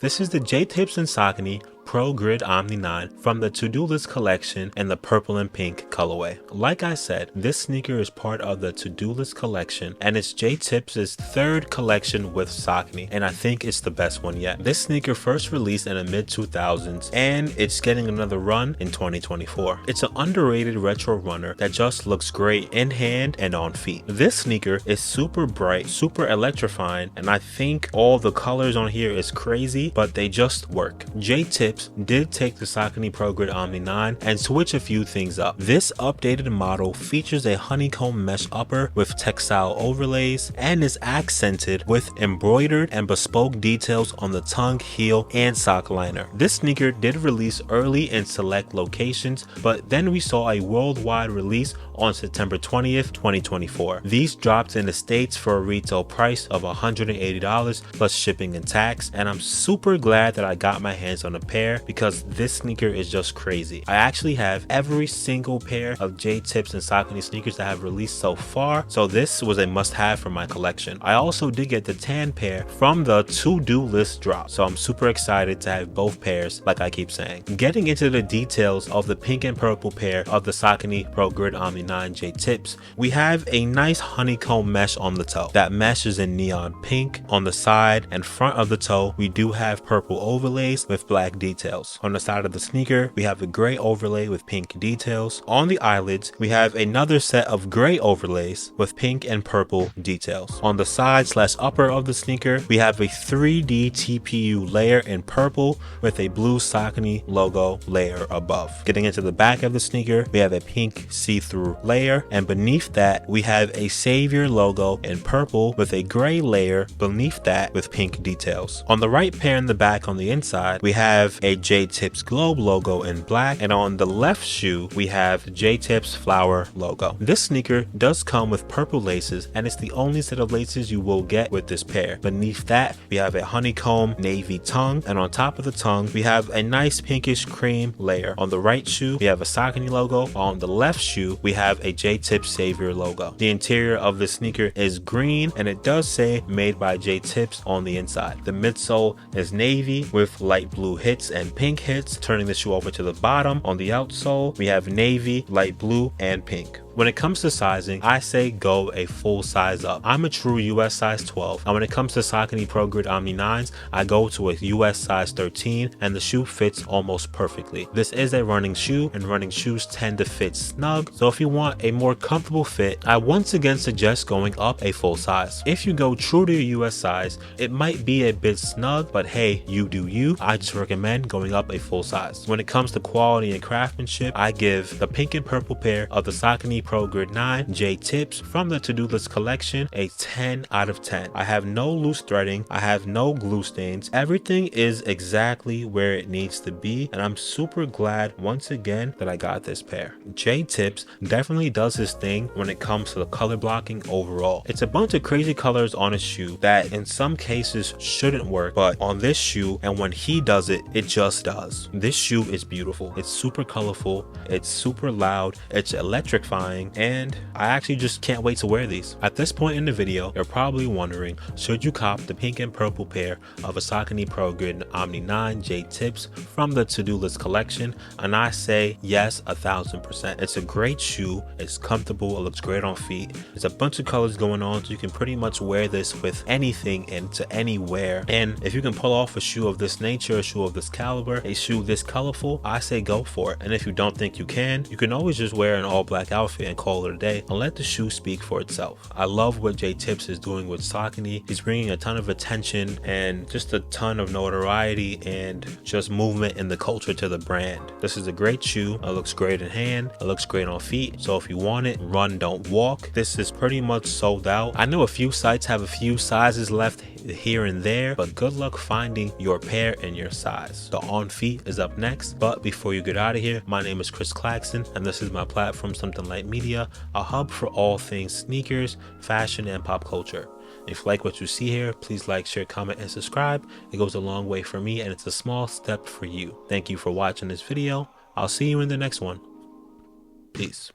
This is the J-Tips and Saucony Progrid Omni 9 from the To-Do List collection in the purple and pink colorway. Like I said, this sneaker is part of the To-Do List collection and it's J-Tips' third collection with Saucony, and I think it's the best one yet. This sneaker first released in the mid-2000s and it's getting another run in 2024. It's an underrated retro runner that just looks great in hand and on feet. This sneaker is super bright, super electrifying, and I think all the colors on here is crazy, but they just work. J-Tips did take the Saucony Progrid Omni 9 and switch a few things up. This updated model features a honeycomb mesh upper with textile overlays and is accented with embroidered and bespoke details on the tongue, heel, and sock liner. This sneaker did release early in select locations, but then we saw a worldwide release on September 20th, 2024. These dropped in the States for a retail price of $180 plus shipping and tax, and I'm super glad that I got my hands on a pair because this sneaker is just crazy. I actually have every single pair of J-Tips and Saucony sneakers that have released so far, so this was a must-have for my collection. I also did get the tan pair from the To-Do List drop, so I'm super excited to have both pairs, like I keep saying. Getting into the details of the pink and purple pair of the Saucony Progrid Omni 9 J-Tips, we have a nice honeycomb mesh on the toe. That mesh is in neon pink. On the side and front of the toe, we do have purple overlays with black details. On the side of the sneaker, we have a gray overlay with pink details. On the eyelids, we have another set of gray overlays with pink and purple details. On the side / upper of the sneaker, we have a 3D TPU layer in purple with a blue Saucony logo layer above. Getting into the back of the sneaker, we have a pink see-through layer, and beneath that, we have a Savior logo in purple with a gray layer beneath that with pink details. On the right pair in the back on the inside, we have a J-Tips Globe logo in black, and on the left shoe we have J-Tips flower logo. This sneaker does come with purple laces, and it's the only set of laces you will get with this pair. Beneath that we have a honeycomb navy tongue, and on top of the tongue we have a nice pinkish cream layer. On the right shoe we have a Saucony logo. On the left shoe we have a J-Tips Savior logo. The interior of the sneaker is green and it does say made by J-Tips on the inside. The midsole is navy with light blue hits and pink hits. Turning the shoe over to the bottom, on the outsole we have navy, light blue, and pink. When it comes to sizing, I say go a full size up. I'm a true US size 12, and when it comes to Saucony Progrid Omni 9s, I go to a US size 13, and the shoe fits almost perfectly. This is a running shoe, and running shoes tend to fit snug, so if you want a more comfortable fit, I once again suggest going up a full size. If you go true to your US size, it might be a bit snug, but hey, you do you. I just recommend going up a full size. When it comes to quality and craftsmanship, I give the pink and purple pair of the Saucony Progrid 9 J-Tips from the To-Do List collection a 10 out of 10. I have no loose threading, I have no glue stains, everything is exactly where it needs to be, and I'm super glad once again that I got this pair. J-Tips definitely does his thing when it comes to the color blocking overall. It's a bunch of crazy colors on a shoe that in some cases shouldn't work, but on this shoe, and when he does it, it just does. This shoe is beautiful. It's super colorful, it's super loud, it's electrifying, and I actually just can't wait to wear these. At this point in the video, you're probably wondering, should you cop the pink and purple pair of a Saucony Progrid Omni 9 J-Tips from the To-Do List collection? And I say yes, 1000%. It's a great shoe, it's comfortable, it looks great on feet. There's a bunch of colors going on, so you can pretty much wear this with anything and to anywhere. And if you can pull off a shoe of this nature, a shoe of this caliber, a shoe this colorful, I say go for it. And if you don't think you can always just wear an all black outfit and call it a day and let the shoe speak for itself. I love what J-Tips is doing with Saucony. He's bringing a ton of attention and just a ton of notoriety and just movement in the culture to the brand. This is a great shoe. It looks great in hand. It looks great on feet. So if you want it, run, don't walk. This is pretty much sold out. I know a few sites have a few sizes left here and there, but good luck finding your pair and your size. The on feet is up next, but before you get out of here, my name is Chris Claxton and this is my platform Something Light Media, a hub for all things sneakers, fashion, and pop culture. If you like what you see here, please like, share, comment, and subscribe. It goes a long way for me and it's a small step for you. Thank you for watching this video. I'll see you in the next one. Peace.